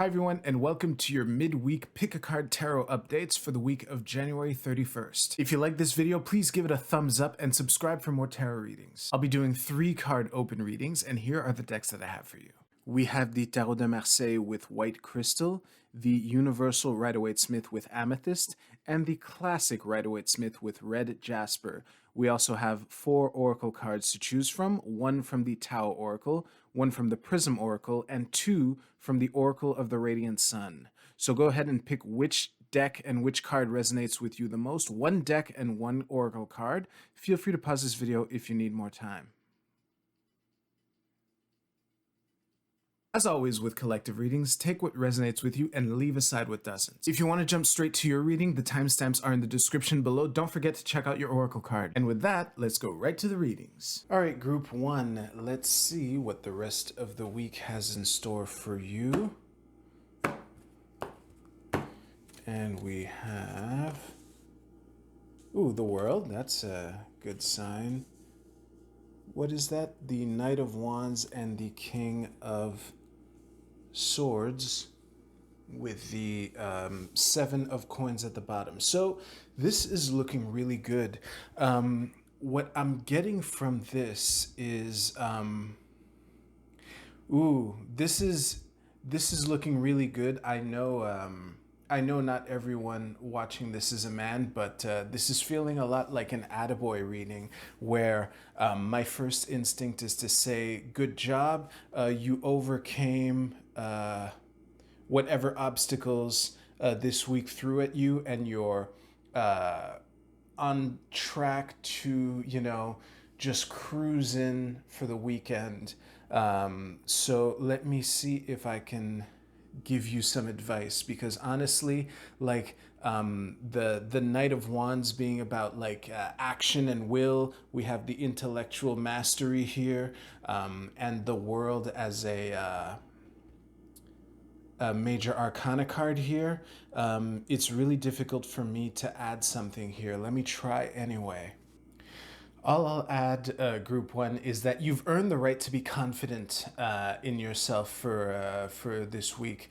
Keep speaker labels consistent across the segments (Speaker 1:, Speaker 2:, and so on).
Speaker 1: Hi, everyone, and welcome to your midweek Pick a Card Tarot updates for the week of January 31st. If you like this video, please give it a thumbs up and subscribe for more tarot readings. I'll be doing 3 card open readings, and here are the decks that I have for you. We have the Tarot de Marseille with white crystal, the Universal Rider-Waite-Smith with amethyst, and the classic Rider-Waite-Smith with red jasper. We also have 4 oracle cards to choose from, 1 from the Tao Oracle, 1 from the Prism Oracle, and 2 from the Oracle of the Radiant Sun. So go ahead and pick which deck and which card resonates with you the most. 1 deck and 1 oracle card. Feel free to pause this video if you need more time. As always with collective readings, take what resonates with you and leave aside what doesn't. If you want to jump straight to your reading, the timestamps are in the description below. Don't forget to check out your oracle card. And with that, let's go right to the readings. All right, group 1, let's see what the rest of the week has in store for you. And we have, the World. That's a good sign. What is that? The Knight of Wands and the King of Swords with the 7 of Coins at the bottom. So this is looking really good. What I'm getting from this is, this is looking really good. I know not everyone watching this is a man, but this is feeling a lot like an attaboy reading where my first instinct is to say, good job, you overcame whatever obstacles this week threw at you, and you're on track to, just cruising for the weekend. So let me see if I can give you some advice, because honestly, like the Knight of Wands being about like action and will, we have the intellectual mastery here, and the World as a major arcana card here. It's really difficult for me to add something here. Let me try anyway. All I'll add, group 1, is that you've earned the right to be confident in yourself for this week,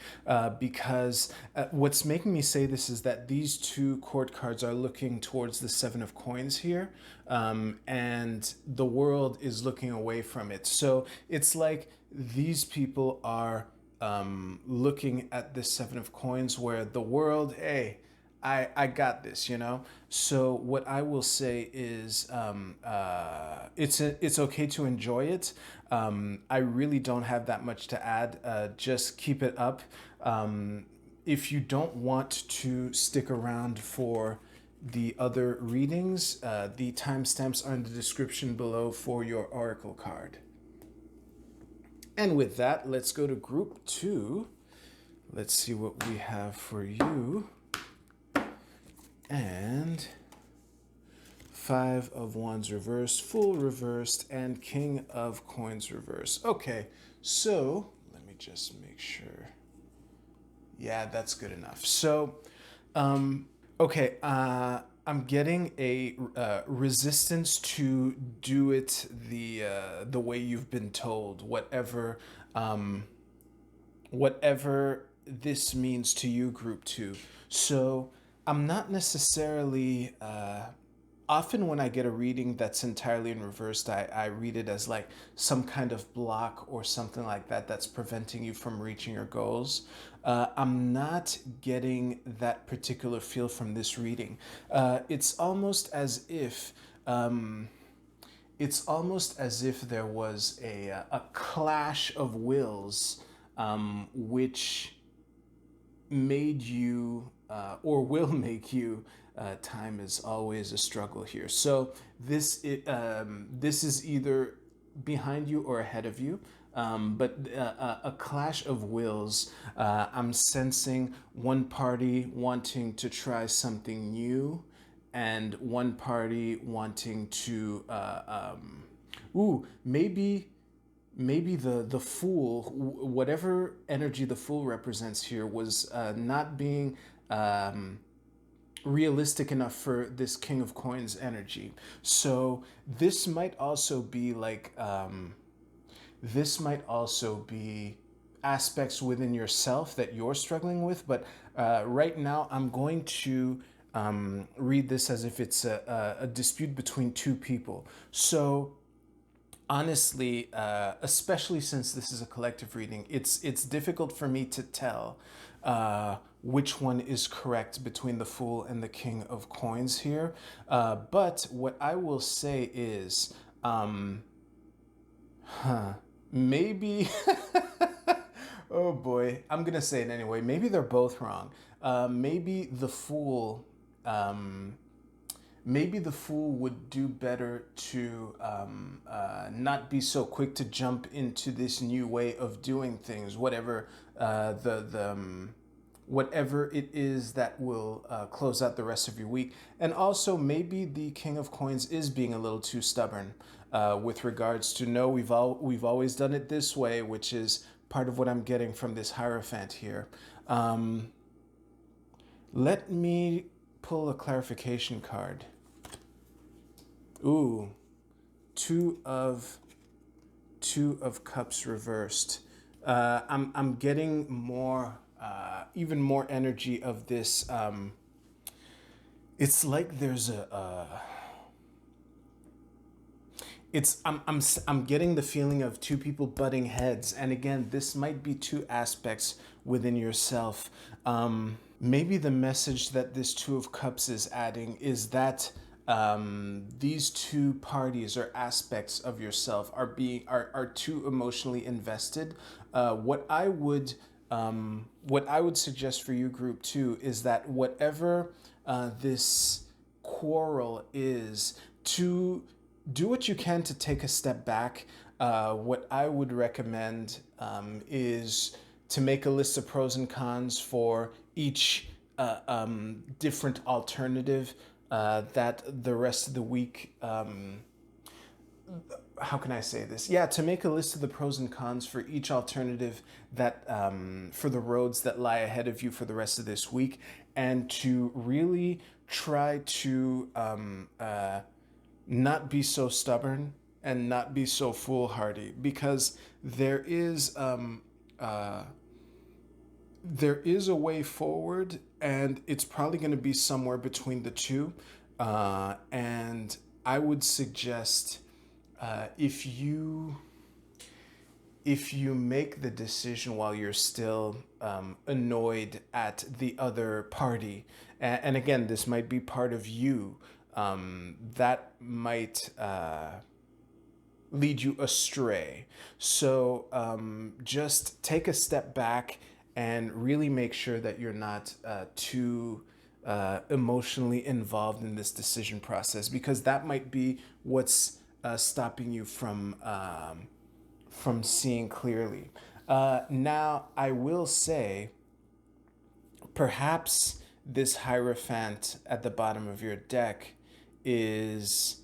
Speaker 1: because what's making me say this is that these 2 court cards are looking towards the 7 of Coins here, and the World is looking away from it. So it's like these people are looking at this 7 of Coins, where the World, hey, I got this, So what I will say is it's okay to enjoy it. I really don't have that much to add. Just keep it up. If you don't want to stick around for the other readings, the timestamps are in the description below for your oracle card. And with that, let's go to group 2. Let's see what we have for you. And 5 of Wands reversed, Fool reversed, and King of Coins reversed. Okay, so let me just make sure. Yeah, that's good enough. So, okay, I'm getting a resistance to do it the way you've been told, whatever this means to you, group 2. So I'm not necessarily, often when I get a reading that's entirely in reversed, I read it as like some kind of block or something like that that's preventing you from reaching your goals. I'm not getting that particular feel from this reading. It's almost as if there was a clash of wills, which made you or will make you, time is always a struggle here. So this is either behind you or ahead of you, but a clash of wills. I'm sensing one party wanting to try something new and one party wanting to maybe the Fool, whatever energy the Fool represents here, was not being realistic enough for this King of Coins energy. So this might also be like, aspects within yourself that you're struggling with. But right now, I'm going to read this as if it's a dispute between two people. So honestly, especially since this is a collective reading, it's difficult for me to tell which one is correct between the Fool and the King of Coins here. But what I will say is, maybe. Oh boy, I'm gonna say it anyway. Maybe they're both wrong. Maybe the Fool. Maybe the Fool would do better to not be so quick to jump into this new way of doing things, whatever whatever it is that will close out the rest of your week. And also, maybe the King of Coins is being a little too stubborn with regards to no, we've always done it this way, which is part of what I'm getting from this Hierophant here. Let me pull a clarification card. Ooh, two of cups reversed. I'm getting more, even more energy of this. It's like there's I'm getting the feeling of two people butting heads, and again, this might be two aspects within yourself. Maybe the message that this Two of Cups is adding is that these two parties or aspects of yourself are too emotionally invested. What I would suggest for you, group two, is that whatever this quarrel is, to do what you can to take a step back. What I would recommend is to make a list of pros and cons for each different alternative that the rest of the week. How can I say this? Yeah, to make a list of the pros and cons for each alternative that for the roads that lie ahead of you for the rest of this week, and to really try to not be so stubborn and not be so foolhardy, because there is a way forward, and it's probably going to be somewhere between the two. And I would suggest if you make the decision while you're still annoyed at the other party, and again, this might be part of you, that might lead you astray. So just take a step back and really make sure that you're not too emotionally involved in this decision process, because that might be what's stopping you from seeing clearly. Now, I will say, perhaps this Hierophant at the bottom of your deck is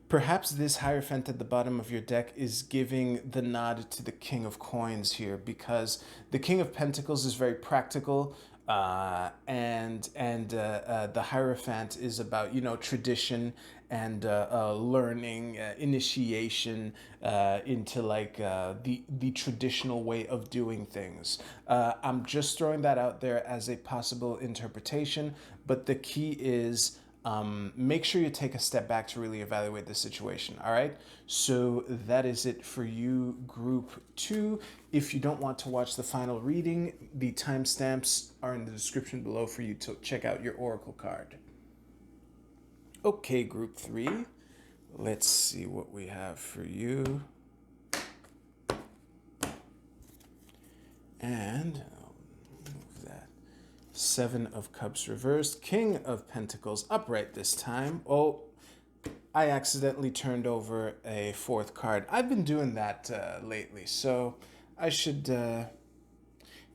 Speaker 1: perhaps this Hierophant at the bottom of your deck is giving the nod to the King of Coins here, because the King of Pentacles is very practical, and the Hierophant is about, tradition and learning, initiation into like the traditional way of doing things. I'm just throwing that out there as a possible interpretation, but the key is make sure you take a step back to really evaluate the situation. All right. So that is it for you, group two. If you don't want to watch the final reading, the timestamps are in the description below for you to check out your oracle card. Okay, group three. Let's see what we have for you. And I'll move that. Seven of Cups reversed. King of Pentacles upright this time. Oh, I accidentally turned over a fourth card. I've been doing that lately, so I should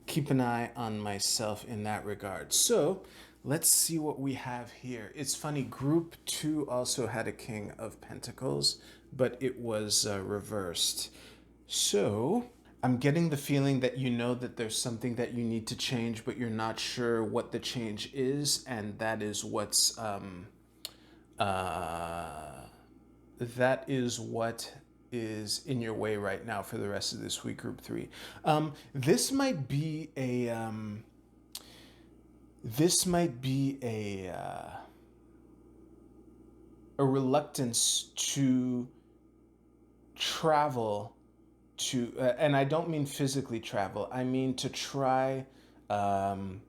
Speaker 1: keep an eye on myself in that regard. So let's see what we have here. It's funny, group two also had a King of Pentacles, but it was reversed. So I'm getting the feeling that you know that there's something that you need to change, but you're not sure what the change is, and that is what's what is in your way right now for the rest of this week, group three. This might be a this might be a reluctance to travel to, and I don't mean physically travel. I mean um,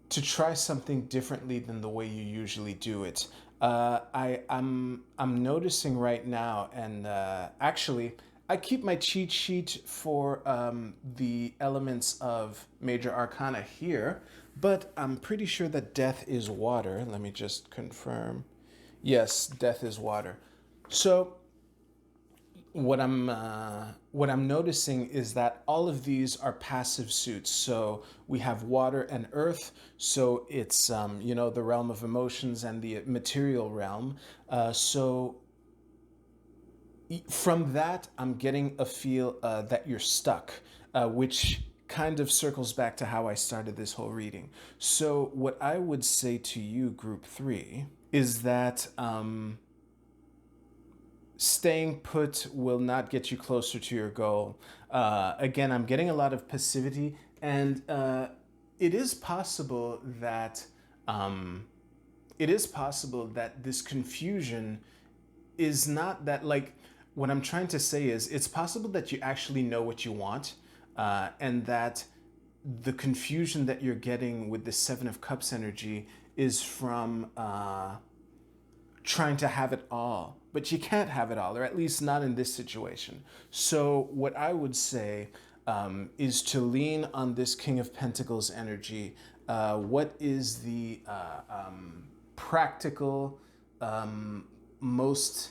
Speaker 1: to try something differently than the way you usually do it. I'm noticing right now, and actually, I keep my cheat sheet for the elements of Major Arcana here, but I'm pretty sure that death is water. Let me just confirm. Yes, death is water. So what I'm noticing is that all of these are passive suits. So we have water and earth. So it's you know, the realm of emotions and the material realm. So from that, I'm getting a feel that you're stuck, which kind of circles back to how I started this whole reading. So what I would say to you, group three, is that staying put will not get you closer to your goal. Again, I'm getting a lot of passivity, and it is possible that this confusion is not that, like, what I'm trying to say is it's possible that you actually know what you want, and that the confusion that you're getting with the Seven of Cups energy is from trying to have it all, but you can't have it all, or at least not in this situation. So, what I would say is to lean on this King of Pentacles energy. What is the practical, most,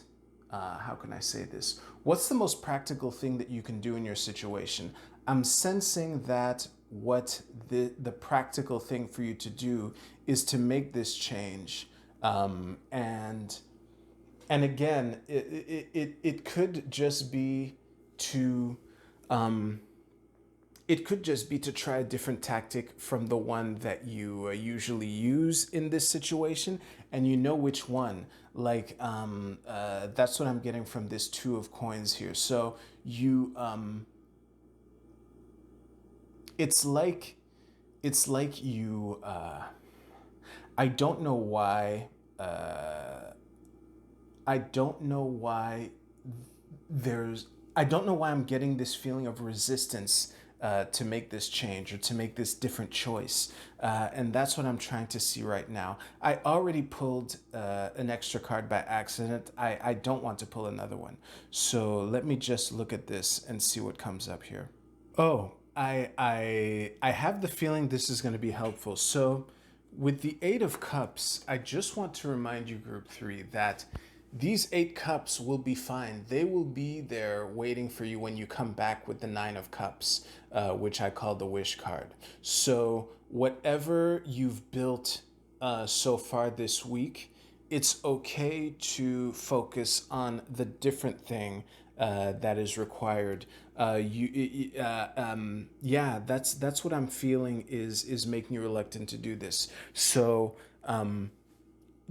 Speaker 1: how can I say this? What's the most practical thing that you can do in your situation? I'm sensing that what the practical thing for you to do is to make this change. And again, it could just be to it could just be to try a different tactic from the one that you usually use in this situation, and you know which one. Like that's what I'm getting from this Two of Coins here. So you it's like you I don't know why I don't know why there's I don't know why I'm getting this feeling of resistance to make this change or to make this different choice. And that's what I'm trying to see right now. I already pulled an extra card by accident. I don't want to pull another one. So let me just look at this and see what comes up here. Oh, I have the feeling this is going to be helpful. So with the Eight of Cups, I just want to remind you, group three, that these 8 cups will be fine. They will be there waiting for you when you come back with the Nine of Cups, which I call the wish card. So whatever you've built so far this week, it's okay to focus on the different thing that is required. Yeah, that's what I'm feeling is making you reluctant to do this. So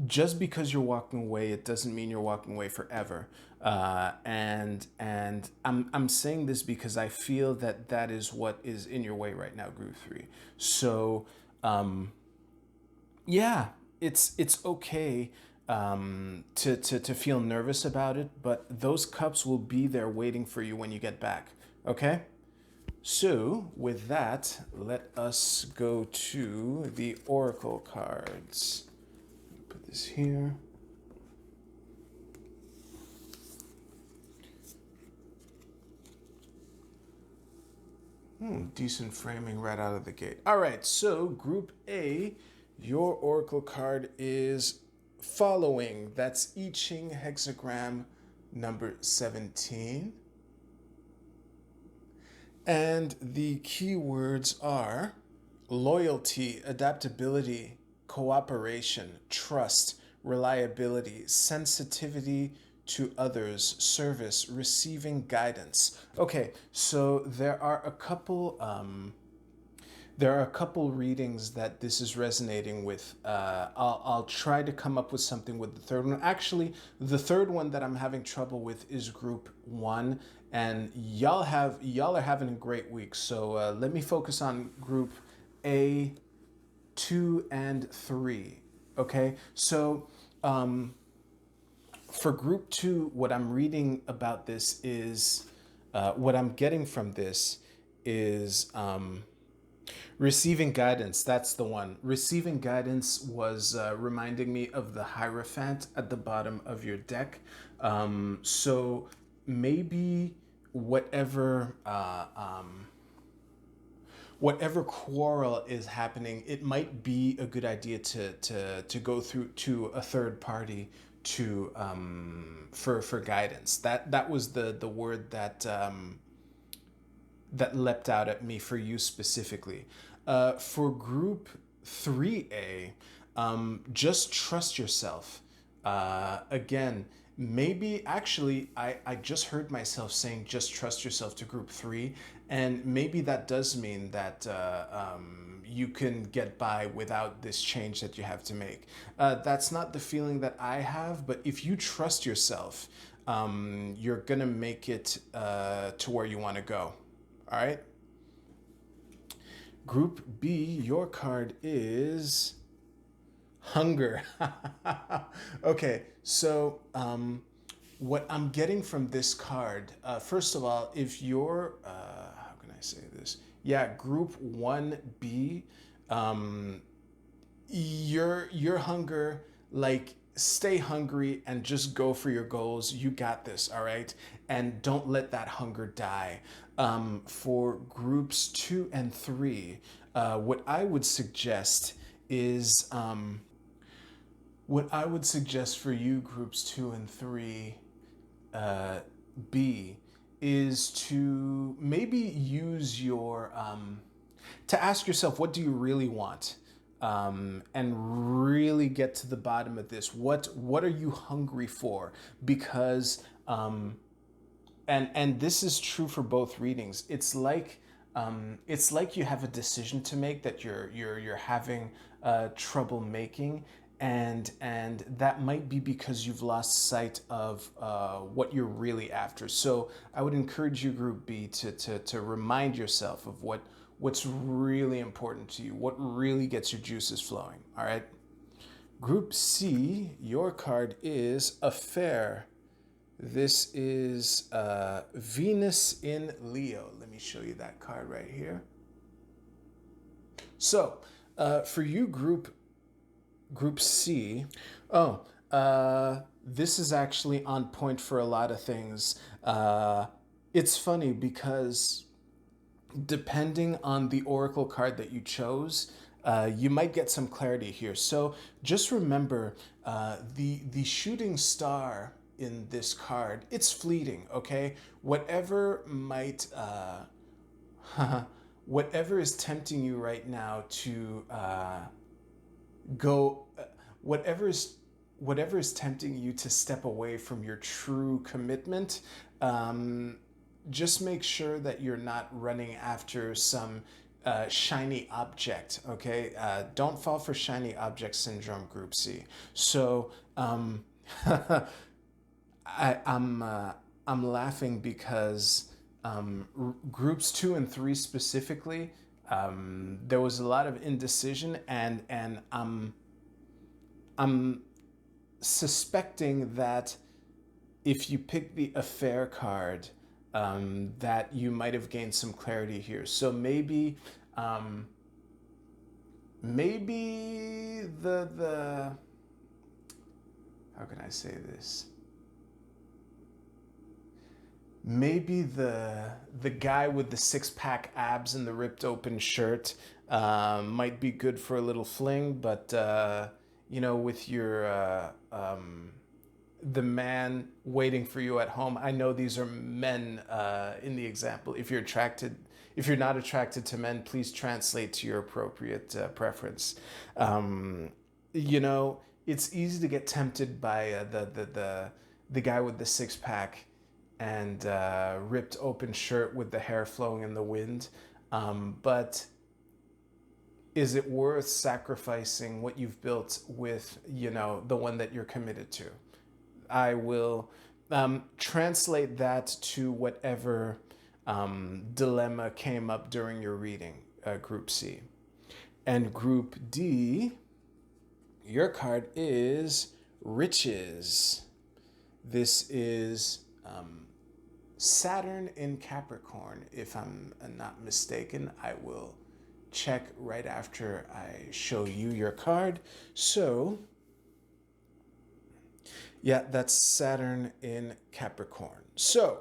Speaker 1: just because you're walking away, it doesn't mean you're walking away forever. And I'm saying this because I feel that that is what is in your way right now, group three. So yeah, it's okay to feel nervous about it, but those cups will be there waiting for you when you get back. Okay. So with that, let us go to the Oracle cards. Put this here. Decent framing right out of the gate. All right, so Group A, your Oracle card is following. That's I Ching hexagram number 17. And the keywords are loyalty, adaptability, cooperation, trust, reliability, sensitivity to others, service, receiving guidance. Okay, so there are a couple There are a couple readings that this is resonating with. I'll try to come up with something with the third one. Actually, the third one that I'm having trouble with is group one, and y'all are having a great week. So let me focus on group A, two, and three. Okay, so for group two, what I'm reading about this is what I'm getting from this is receiving guidance. That's the one. Receiving guidance was reminding me of the Hierophant at the bottom of your deck. So maybe whatever whatever quarrel is happening, it might be a good idea to go through to a third party to for guidance. That was the word that that leapt out at me for you specifically. For group 3A, just trust yourself. Again, maybe actually, I just heard myself saying just trust yourself to group 3, and maybe that does mean that you can get by without this change that you have to make. That's not the feeling that I have, but if you trust yourself, you're gonna make it to where you want to go. All right. Group B, your card is hunger. Okay, so what I'm getting from this card, first of all, if you're, how can I say this? Yeah, group 1B, your hunger, like stay hungry and just go for your goals. You got this, all right? And don't let that hunger die. For groups 2 and 3, what I would suggest is what I would suggest for you, groups 2 and 3, B, is to maybe use your to ask yourself, what do you really want? And really get to the bottom of this. What are you hungry for? Because and this is true for both readings. It's like you have a decision to make that you're having trouble making, and that might be because you've lost sight of what you're really after. So I would encourage you, Group B, to remind yourself of what's really important to you, what really gets your juices flowing. All right. Group C, your card is Affair. This is Venus in Leo. Let me show you that card right here. So, for you, Group C, this is actually on point for a lot of things. It's funny because depending on the oracle card that you chose, you might get some clarity here. So just remember, the shooting star in this card, it's fleeting, okay? Whatever might, whatever is tempting you right now to go, whatever is tempting you to step away from your true commitment, just make sure that you're not running after some shiny object, okay? Don't fall for shiny object syndrome, Group C. So I'm laughing because groups 2 and 3 specifically, there was a lot of indecision, and I'm suspecting that if you pick the Affair card, that you might have gained some clarity here. So maybe maybe the how can I say this? Maybe the guy with the six-pack abs and the ripped open shirt might be good for a little fling, but you know, with your the man waiting for you at home. I know these are men in the example. If you're not attracted to men, please translate to your appropriate preference. You know, it's easy to get tempted by the guy with the six pack and ripped open shirt with the hair flowing in the wind, but is it worth sacrificing what you've built with, the one that you're committed to? I will translate that to whatever dilemma came up during your reading, Group C. And Group D, your card is Riches. This is Saturn in Capricorn, if I'm not mistaken. I will check right after I show you your card. So, yeah, that's Saturn in Capricorn. So,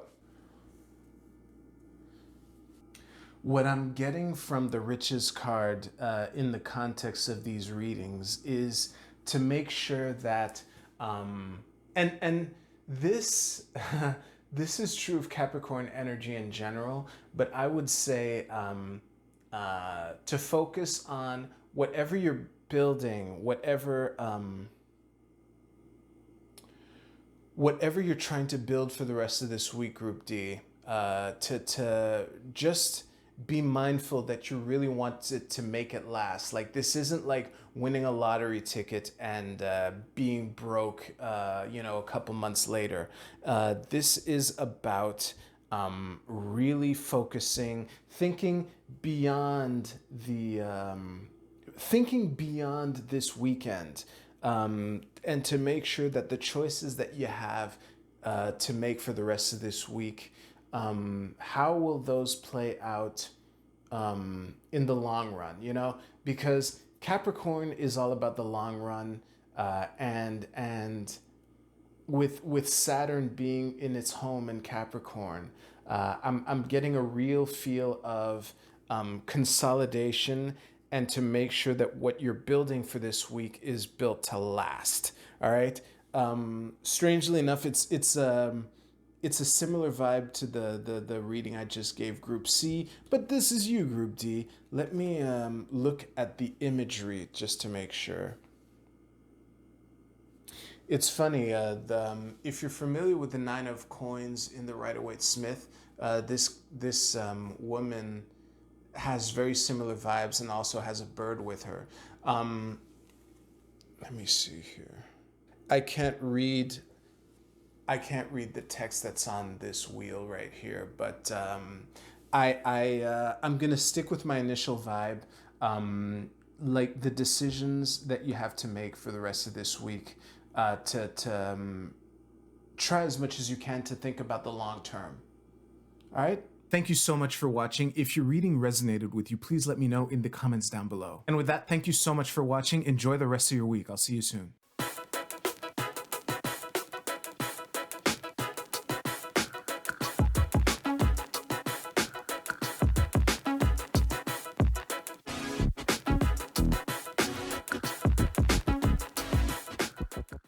Speaker 1: what I'm getting from the Riches card in the context of these readings is to make sure that, and this this is true of Capricorn energy in general, but I would say to focus on whatever you're building, whatever you're trying to build for the rest of this week, Group D, to just be mindful that you really want it to make it last. Like, this isn't like winning a lottery ticket and being broke, a couple months later. This is about really focusing, thinking beyond this weekend, and to make sure that the choices that you have to make for the rest of this week, how will those play out in the long run? Because Capricorn is all about the long run, and with Saturn being in its home in Capricorn, I'm getting a real feel of consolidation, and to make sure that what you're building for this week is built to last. All right. Strangely enough, it's a similar vibe to the reading I just gave Group C, but this is you, Group D. Let me look at the imagery just to make sure. It's funny, if you're familiar with the Nine of Coins in the Rider-Waite-Smith, this woman has very similar vibes and also has a bird with her. Let me see here. I can't read the text that's on this wheel right here, but I'm gonna stick with my initial vibe. Like, the decisions that you have to make for the rest of this week, to try as much as you can to think about the long term. All right? Thank you so much for watching. If your reading resonated with you, please let me know in the comments down below. And with that, thank you so much for watching. Enjoy the rest of your week. I'll see you soon.